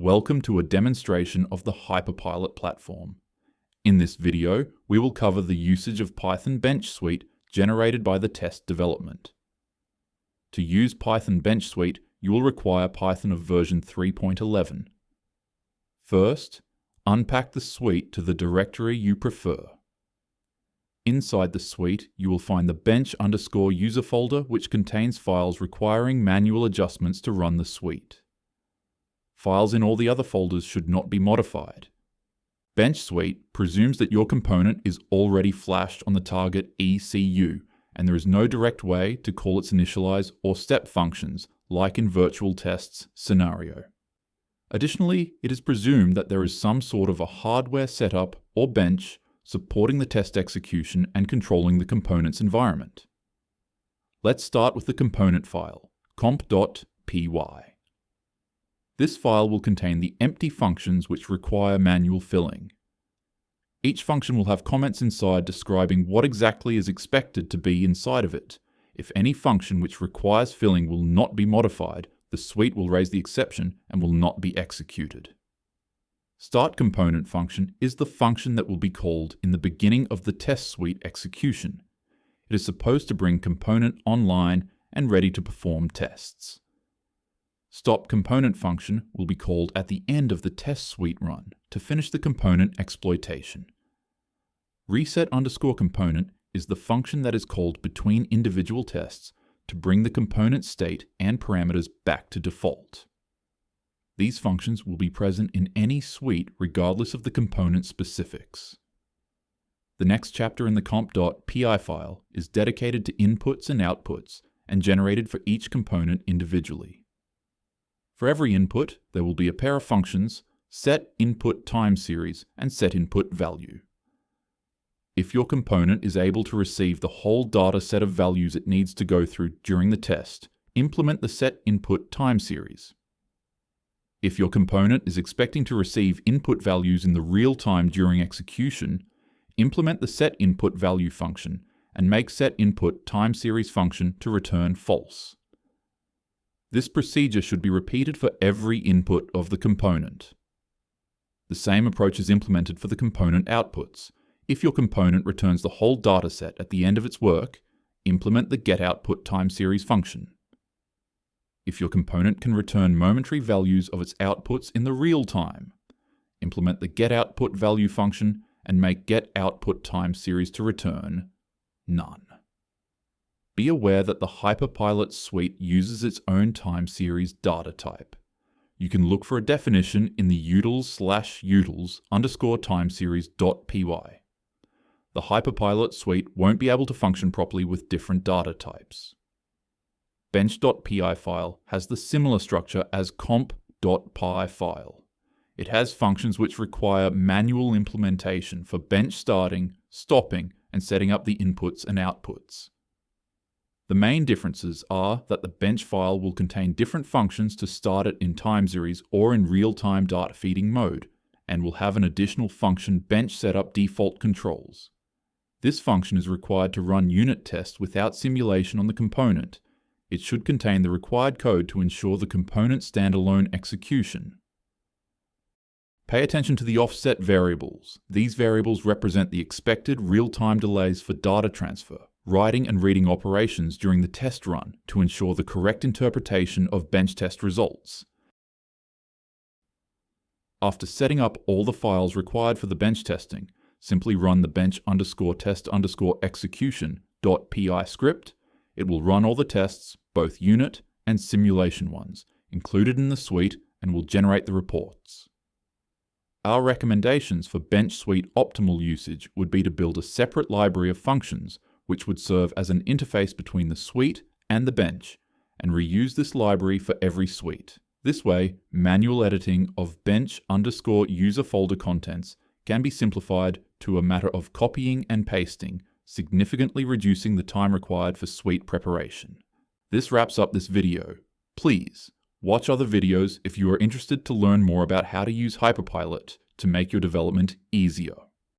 Welcome to a demonstration of the hyperpilot platform. In this video, we will cover the usage of Python Bench Suite generated by the test development. To use Python Bench Suite, you will require Python of version 3.11. First, unpack the suite to the directory you prefer. Inside the suite, you will find the bench_user folder, which contains files requiring manual adjustments to run the suite. Files in all the other folders should not be modified. Bench Suite presumes that your component is already flashed on the target ECU, and there is no direct way to call its initialize or step functions like in virtual tests scenario. Additionally, it is presumed that there is some sort of a hardware setup or bench supporting the test execution and controlling the component's environment. Let's start with the component file, comp.py. This file will contain the empty functions which require manual filling. Each function will have comments inside describing what exactly is expected to be inside of it. If any function which requires filling will not be modified, the suite will raise the exception and will not be executed. Start component function is the function that will be called in the beginning of the test suite execution. It is supposed to bring component online and ready to perform tests. Stop component function will be called at the end of the test suite run to finish the component exploitation. Reset_component is the function that is called between individual tests to bring the component state and parameters back to default. These functions will be present in any suite regardless of the component specifics. The next chapter in the comp.py file is dedicated to inputs and outputs and generated for each component individually. For every input, there will be a pair of functions, setInputTimeSeries and setInputValue. If your component is able to receive the whole data set of values it needs to go through during the test, implement the setInputTimeSeries. If your component is expecting to receive input values in the real time during execution, implement the setInputValue function and make setInputTimeSeries function to return false. This procedure should be repeated for every input of the component. The same approach is implemented for the component outputs. If your component returns the whole dataset at the end of its work, implement the getOutputTimeSeries function. If your component can return momentary values of its outputs in the real time, implement the getOutputValue function and make getOutputTimeSeries to return none. Be aware that the hyperpilot suite uses its own time series data type. You can look for a definition in the utils/utils_timeseries.py. The hyperpilot suite won't be able to function properly with different data types. Bench.py file has the similar structure as comp.py file. It has functions which require manual implementation for bench starting, stopping, and setting up the inputs and outputs. The main differences are that the bench file will contain different functions to start it in time series or in real-time data feeding mode, and will have an additional function bench setup default controls. This function is required to run unit tests without simulation on the component. It should contain the required code to ensure the component standalone execution. Pay attention to the offset variables. These variables represent the expected real-time delays for data transfer, writing and reading operations during the test run to ensure the correct interpretation of bench test results. After setting up all the files required for the bench testing, simply run the bench_test_execution.py script. It will run all the tests, both unit and simulation ones, included in the suite, and will generate the reports. Our recommendations for Bench Suite optimal usage would be to build a separate library of functions which would serve as an interface between the suite and the bench, and reuse this library for every suite. This way, manual editing of bench_user folder contents can be simplified to a matter of copying and pasting, significantly reducing the time required for suite preparation. This wraps up this video. Please watch other videos if you are interested to learn more about how to use hyperpilot to make your development easier.